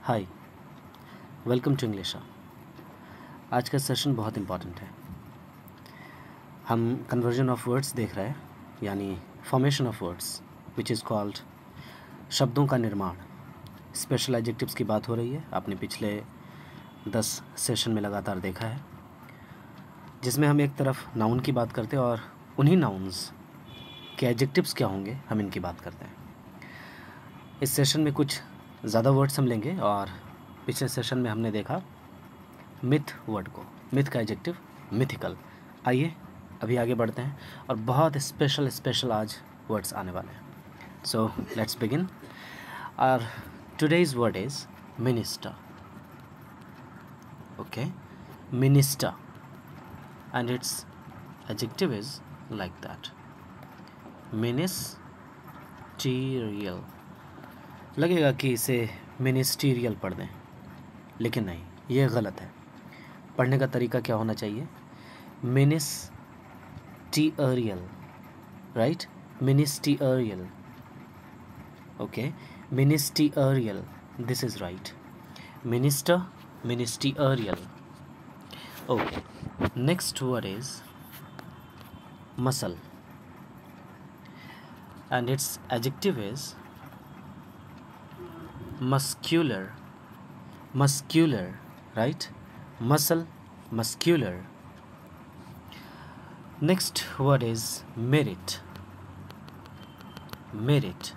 Hi, welcome to English. आज का session बहुत इम्पॉर्टेंट है। हम कन्वर्जन ऑफ वर्ड्स देख रहे हैं, यानी formation of words which is called शब्दों का निर्माण। स्पेशल एडजेक्टिव्स की बात हो रही है। आपने पिछले 10 सेशन में लगातार देखा है, जिसमें हम एक तरफ नाउन की बात करते हैं और उन्हीं नाउन्स के एडजेक्टिव्स क्या होंगे हम इनकी बात करते हैं। इस सेशन में कुछ ज़्यादा वर्ड्स हम लेंगे और पिछले सेशन में हमने देखा मिथ वर्ड को, मिथ का एडजेक्टिव मिथिकल। आइए अभी आगे बढ़ते हैं और बहुत स्पेशल आज वर्ड्स आने वाले हैं। So let's begin. और today's word is minister. Okay, minister and its adjective is like that, ministerial. लगेगा कि इसे मिनिस्टीरियल पढ़ दें, लेकिन नहीं, ये गलत है। पढ़ने का तरीका क्या होना चाहिए? Ministerial, right? Ministerial, okay, ministerial, this is right. Minister, ministerial. Okay, next word is muscle and its adjective is muscular, muscular, right? Muscle, muscular. Next word is merit, merit,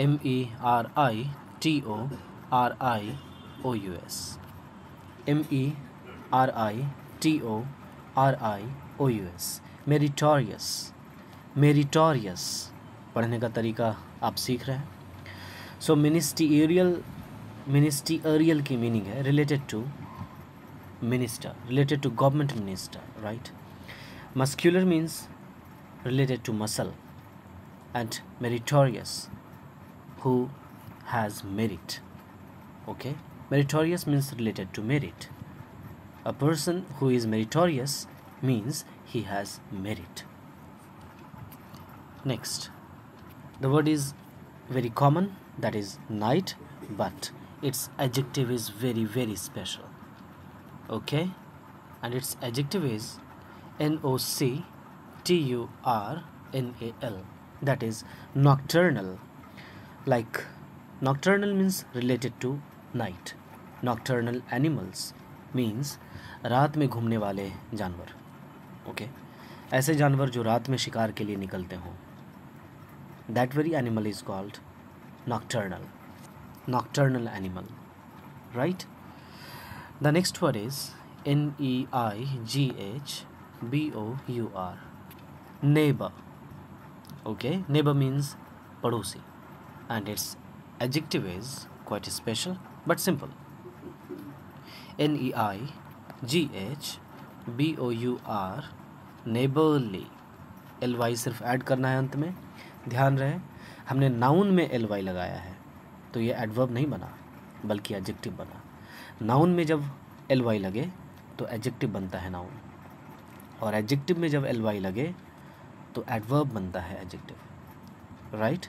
M-E-R-I-T-O-R-I-O-U-S, M-E-R-I-T-O-R-I-O-U-S, meritorious, meritorious। पढ़ने का तरीका आप सीख रहे हैं। So ministerial की meaning है related to minister, related to government minister, right? Muscular means related to muscle and meritorious who has merit. Okay, meritorious means related to merit. A person who is meritorious means he has merit. Next, the word is very common, that is night, but its adjective is very special. Okay, and its adjective is nocturnal, that is nocturnal. Like nocturnal means related to night. Nocturnal animals means रात में घूमने वाले जानवर। Okay, ऐसे जानवर जो रात में शिकार के लिए निकलते हों, that very animal is called nocturnal, nocturnal animal, right? The next word is N-E-I-G-H-B-O-U-R, neighbor. Okay, neighbor means padhosi and its adjective is quite special but simple, N-E-I-G-H-B-O-U-R, neighborly। ly सिर्फ ऐड करना है अंत में। ध्यान रहे, हमने noun में ly लगाया है तो ये एडवर्ब नहीं बना बल्कि एडजेक्टिव बना। नाउन में जब ly लगे तो एडजेक्टिव बनता है नाउन, और एडजेक्टिव में जब ly लगे तो एडवर्ब बनता है adjective, right?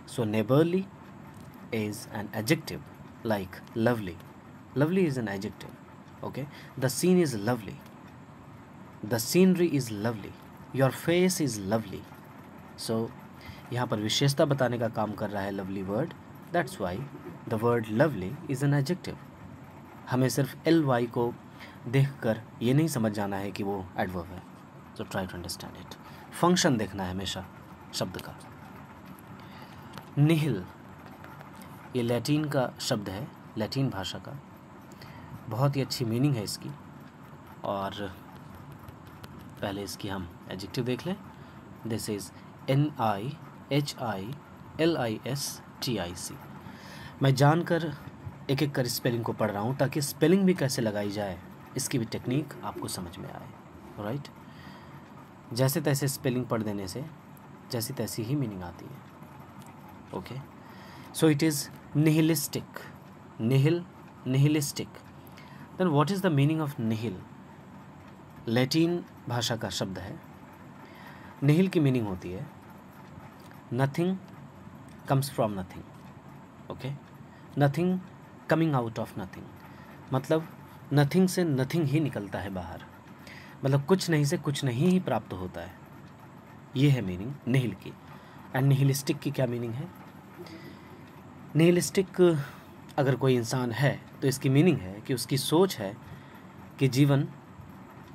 So neighbourly is an adjective like lovely. Lovely is an adjective. Okay, the scene is lovely, the scenery is lovely, your face is lovely. So यहाँ पर विशेषता बताने का काम कर रहा है lovely word, that's why the word lovely is an adjective. हमें सिर्फ ly को देखकर ये नहीं समझ जाना है कि वो एडवर्ब है। So try to understand it. Function देखना है हमेशा शब्द का। निहिल, ये लैटिन का शब्द है, लैटिन भाषा का। बहुत ही अच्छी मीनिंग है इसकी, और पहले इसकी हम एडजेक्टिव देख लें। This is NIHILISTIC। मैं जानकर एक एक कर स्पेलिंग को पढ़ रहा हूँ ताकि स्पेलिंग भी कैसे लगाई जाए इसकी भी टेक्निक आपको समझ में आए, राइट? जैसे तैसे स्पेलिंग पढ़ देने से जैसी तैसी ही मीनिंग आती है। Okay, so it is nihilistic, nihil, nihilistic. Then what is the meaning of nihil? Latin भाषा का शब्द है। निहिल की मीनिंग होती है nothing comes from nothing, okay. Nothing coming out of nothing, मतलब नथिंग से नथिंग ही निकलता है बाहर, मतलब कुछ नहीं से कुछ नहीं ही प्राप्त होता है। ये है मीनिंग निहिल की। एंड निहिलिस्टिक की क्या मीनिंग है? निहिलिस्टिक अगर कोई इंसान है तो इसकी मीनिंग है कि उसकी सोच है कि जीवन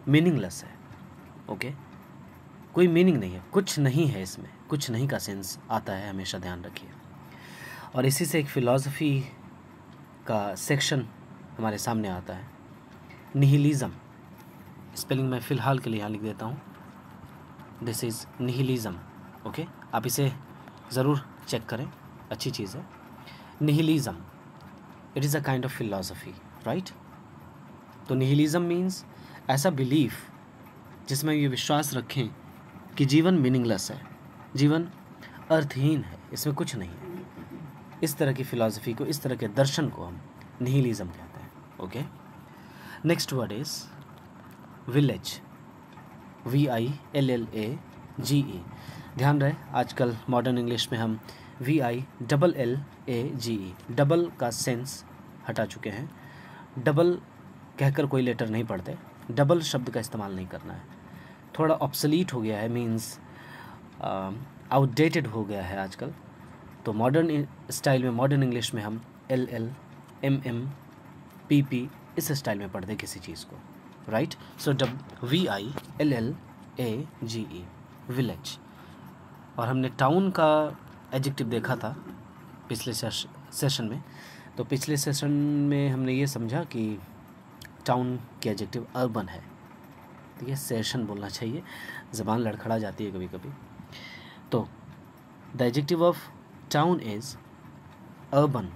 मीनिंगलेस है। ओके, कोई मीनिंग नहीं है, कुछ नहीं है इसमें, कुछ नहीं का सेंस आता है, हमेशा ध्यान रखिए। और इसी से एक फ़िलॉसफी का सेक्शन हमारे सामने आता है, निहिलिज़म। स्पेलिंग मैं फ़िलहाल के लिए यहाँ लिख देता हूँ, दिस इज़ निहिलिज़म। ओके, आप इसे ज़रूर चेक करें, अच्छी चीज़ है। Nihilism, it is a kind of philosophy, right. तो निहिलिज़म मीन्स ऐसा बिलीफ जिसमें ये विश्वास रखें कि जीवन मीनिंगलेस है, जीवन अर्थहीन है, इसमें कुछ नहीं है। इस तरह की फ़िलॉसफी को, इस तरह के दर्शन को हम निहिलिज़म कहते हैं। Okay, next word is village, VILLAGE। ध्यान रहे, आजकल मॉडर्न इंग्लिश में हम VILLLAGE, डबल का सेंस हटा चुके हैं। डबल कहकर कोई लेटर नहीं पढ़ते, डबल शब्द का इस्तेमाल नहीं करना है, थोड़ा ऑब्सोलीट हो गया है, मीन्स आउटडेटेड हो गया है आजकल। तो मॉडर्न स्टाइल में, मॉडर्न इंग्लिश में हम LL MM PP इस स्टाइल में पढ़ते किसी चीज़ को, राइट। सो VILLAGE, विलेज। और हमने टाउन का एडजेक्टिव देखा था पिछले सेशन में। तो पिछले सेशन में हमने ये समझा कि टाउन की एडजेक्टिव अर्बन है, ठीक है, सेशन बोलना चाहिए, ज़बान लड़खड़ा जाती है कभी कभी। तो the adjective of town is urban,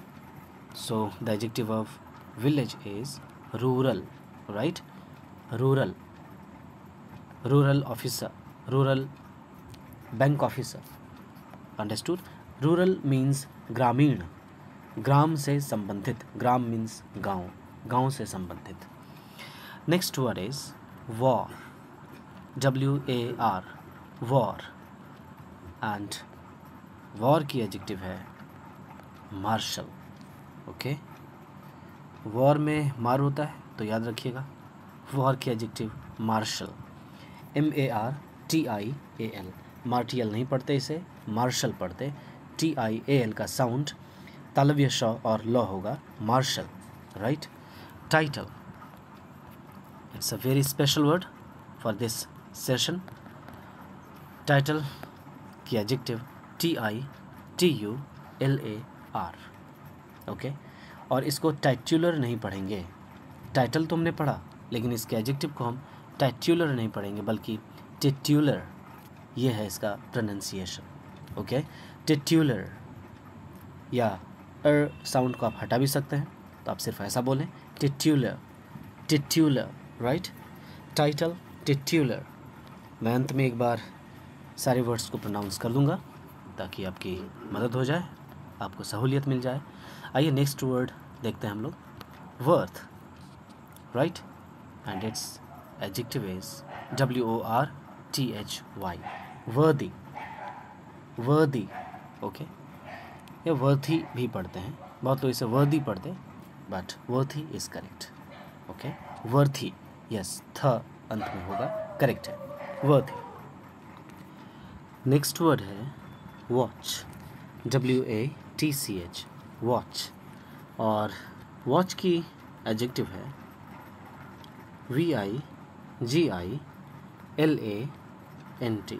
so the adjective of village is rural, right. Rural, rural officer, rural bank officer, understood. Rural means ग्रामीण, ग्राम से संबंधित, ग्राम मीन्स गांव, गांव से संबंधित। Next word is war, WAR, war. And war की adjective है martial. Okay, war में मार होता है तो याद रखिएगा, वॉर की एडजेक्टिव मार्शल, MARTIAL। मार्टियल नहीं पढ़ते इसे, मार्शल पढ़ते। TIAL का साउंड तालव्य श और ल होगा, marshal, right. Title, it's a very special word for this session. Title की एडजेक्टिव TITULAR। ओके, और इसको टाइट्यूलर नहीं पढ़ेंगे। टाइटल तो हमने पढ़ा, लेकिन इसके एडजेक्टिव को हम टाइट्यूलर नहीं पढ़ेंगे, बल्कि टिट्यूलर, ये है इसका प्रोनाउंसिएशन। ओके, टिट्यूलर, या साउंड को आप हटा भी सकते हैं, तो आप सिर्फ ऐसा बोलें, टिट्यूलर, टिट्यूलर, राइट। टाइटल, टिट्यूलर। मैं अंत में एक बार सारे वर्ड्स को प्रोनाउंस कर दूंगा ताकि आपकी मदद हो जाए, आपको सहूलियत मिल जाए। आइए नेक्स्ट वर्ड देखते हैं हम लोग, worth, right. And its adjective is WORTHY, वर्दी, वर्दी। ओके, ये वर्थी भी पढ़ते हैं, बहुत लोग इसे वर्दी पढ़ते, but worthy is correct. Okay, worthy, yes, थ अंत में होगा, करेक्ट है, वर्थी। नेक्स्ट वर्ड है वॉच, WATCH, वॉच। और वॉच की एडजेक्टिव है VIGILANT,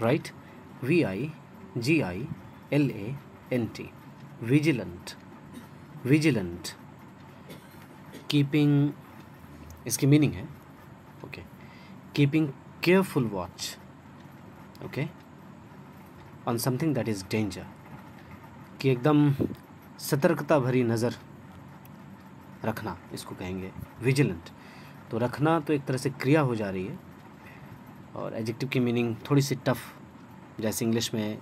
right. VIGILANT, vigilant, vigilant, keeping, इसकी मीनिंग है, okay, keeping careful watch, okay, on something that is danger, कि एकदम सतर्कता भरी नज़र रखना, इसको कहेंगे विजिलेंट। तो रखना तो एक तरह से क्रिया हो जा रही है, और एडजेक्टिव की मीनिंग थोड़ी सी टफ, जैसे इंग्लिश में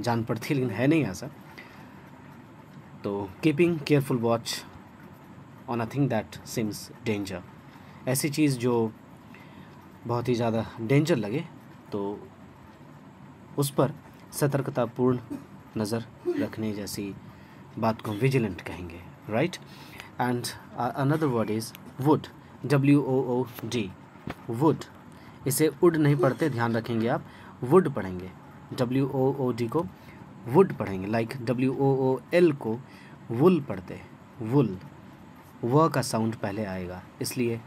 जान पड़ती है, लेकिन है नहीं ऐसा। तो keeping careful watch on a thing that seems danger, ऐसी चीज़ जो बहुत ही ज़्यादा डेंजर लगे तो उस पर सतर्कतापूर्ण नज़र रखने जैसी बात को विजिलेंट कहेंगे, right. And another word is would, WOOD, would. इसे उड नहीं पढ़ते, ध्यान रखेंगे आप, वुड पढ़ेंगे। WOOD को वुड पढ़ेंगे, लाइक WOOL को वुल पढ़ते, वुल, व का साउंड पहले आएगा इसलिए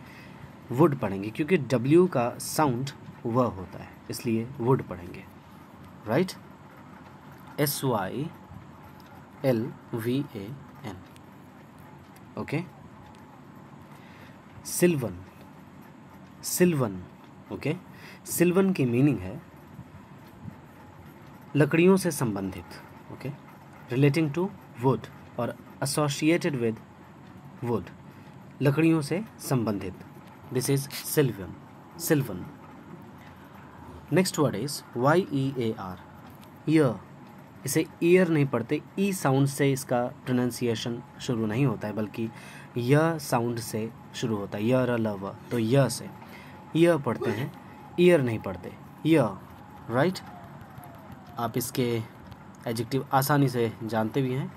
वुड पढ़ेंगे, क्योंकि W का साउंड व होता है इसलिए वुड पढ़ेंगे, right. SYLVAN, okay. Sylvan, sylvan, okay. Sylvan की मीनिंग है लकड़ियों से संबंधित, ओके, रिलेटिंग टू वुड और एसोसिएटेड विद वुड, लकड़ियों से संबंधित, this is sylvan, sylvan. Next word is YEAR, year. इसे ईयर नहीं पढ़ते, ई साउंड से इसका प्रोनाउंसिएशन शुरू नहीं होता है, बल्कि य साउंड से शुरू होता है, य र ल व, तो य से ईयर पढ़ते हैं, ईयर नहीं पढ़ते, ईयर, राइट। आप इसके एडजेक्टिव आसानी से जानते भी हैं,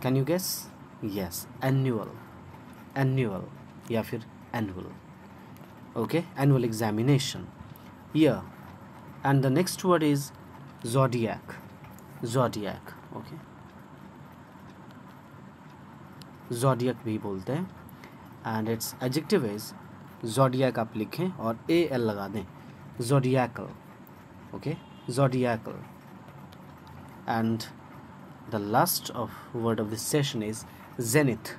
can you guess? Yes, annual, annual या फिर annual, okay, annual examination, year. And the next word is zodiac, zodiac, okay, zodiac भी बोलते हैं। And its adjective is zodiac, आप लिखें और AL लगा दें, zodiacal, okay, zodiacal. And the last of word of this session is zenith,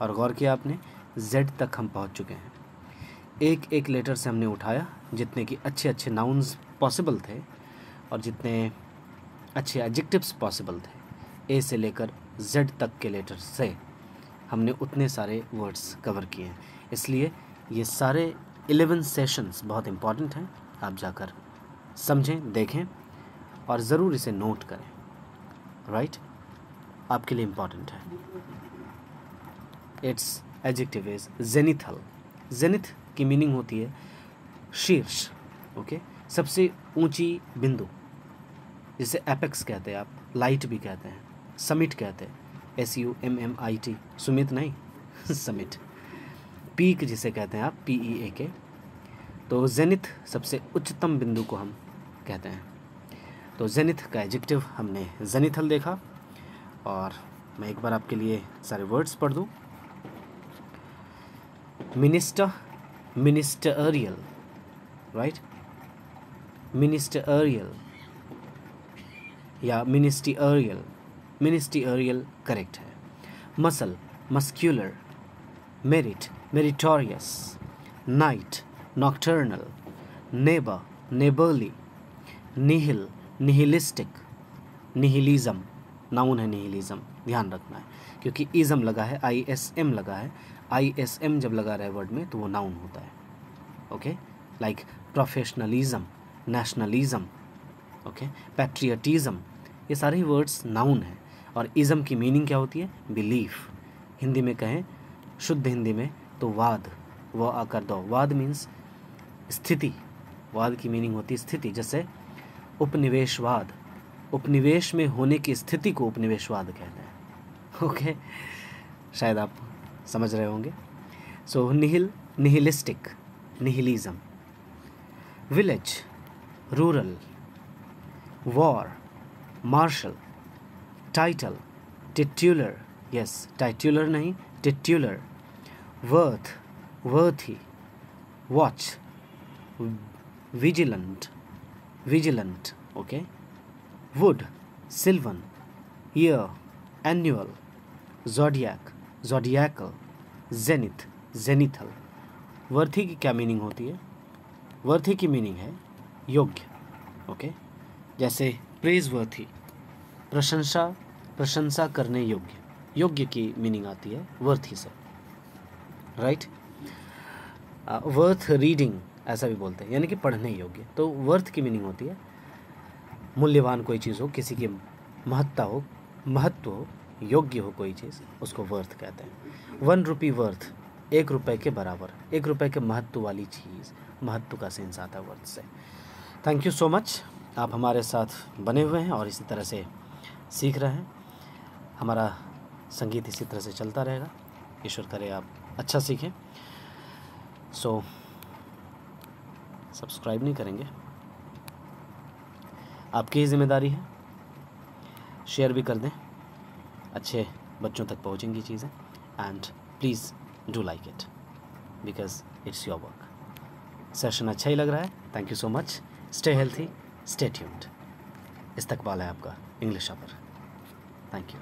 और गौर किया आपने, Z तक हम पहुंच चुके हैं। एक एक लेटर से हमने उठाया, जितने कि अच्छे अच्छे नाउन्स पॉसिबल थे और जितने अच्छे एडजेक्टिव्स पॉसिबल थे, A से लेकर Z तक के लेटर से हमने उतने सारे वर्ड्स कवर किए हैं। इसलिए ये सारे 11 सेशंस बहुत इम्पॉर्टेंट हैं, आप जाकर समझें, देखें और ज़रूर इसे नोट करें, राइट, आपके लिए इम्पॉर्टेंट है। इट्स एडजेक्टिव इज जेनिथल, जेनिथ की मीनिंग होती है शीर्ष, ओके, सबसे ऊंची बिंदु, जिसे एपेक्स कहते हैं आप, लाइट भी कहते हैं, समिट कहते हैं, SUMMIT, सुमित नहीं समिट, पीक जिसे कहते हैं आप, PEAK। तो जेनिथ सबसे उच्चतम बिंदु को हम कहते हैं। तो जेनिथ का एडजेक्टिव हमने जेनिथल देखा, और मैं एक बार आपके लिए सारे वर्ड्स पढ़ दूँ। मिनिस्टर, मिनिस्टरियल, राइट, मिनिस्टरियल या मिनिस्टीरियल, मिनिस्टीरियल करेक्ट है। Muscle, muscular, merit, meritorious, night, nocturnal, neighbour, neighbourly, nihil, nihilistic, nihilism, noun है निहिलिज्म, ध्यान रखना है, क्योंकि इज़म लगा है, ISM लगा है, ISM जब लगा रहा है वर्ड में तो वो नाउन होता है, okay, like professionalism, nationalism, okay, patriotism, ये सारे वर्ड्स नाउन हैं। और इज़म की मीनिंग क्या होती है? बिलीफ। हिंदी में कहें, शुद्ध हिंदी में तो वाद, वो आकर दो, वाद मीन्स स्थिति, वाद की मीनिंग होती है स्थिति, जैसे उपनिवेशवाद, उपनिवेश में होने की स्थिति को उपनिवेशवाद कहते हैं, ओके, शायद आप समझ रहे होंगे। So nihil, nihilistic, nihilism. Village, rural, war, martial, title, titular, yes, titular नहीं, titular, worth, worthy, watch, vigilant, vigilant, okay, wood, sylvan, year, annual, zodiac, zodiacal, zenith, zenithal. Worthy की क्या मीनिंग होती है? वर्थी की मीनिंग है योग्य, okay, जैसे praise worthy, प्रशंसा, प्रशंसा करने योग्य, योग्य की मीनिंग आती है वर्थी से, राइट। वर्थ रीडिंग ऐसा भी बोलते हैं, यानी कि पढ़ने योग्य। तो वर्थ की मीनिंग होती है मूल्यवान कोई चीज़ हो, किसी की महत्ता हो, महत्व हो, योग्य हो कोई चीज़, उसको वर्थ कहते हैं। 1 रुपी वर्थ, 1 रुपये के बराबर, 1 रुपये के महत्व वाली चीज़, महत्व का सेंस आता है वर्थ से। थैंक यू सो मच, आप हमारे साथ बने हुए हैं और इसी तरह से सीख रहे हैं। हमारा संगीत इसी तरह से चलता रहेगा। ईश्वर करे आप अच्छा सीखें। सो सब्सक्राइब नहीं करेंगे, आपकी ही जिम्मेदारी है। शेयर भी कर दें, अच्छे बच्चों तक पहुंचेंगी चीज़ें। And please do like it because it's your work. Session अच्छा ही लग रहा है। Thank you so much. Stay healthy, stay tuned. इस्तकबाल है आपका इंग्लिश पर। Thank you.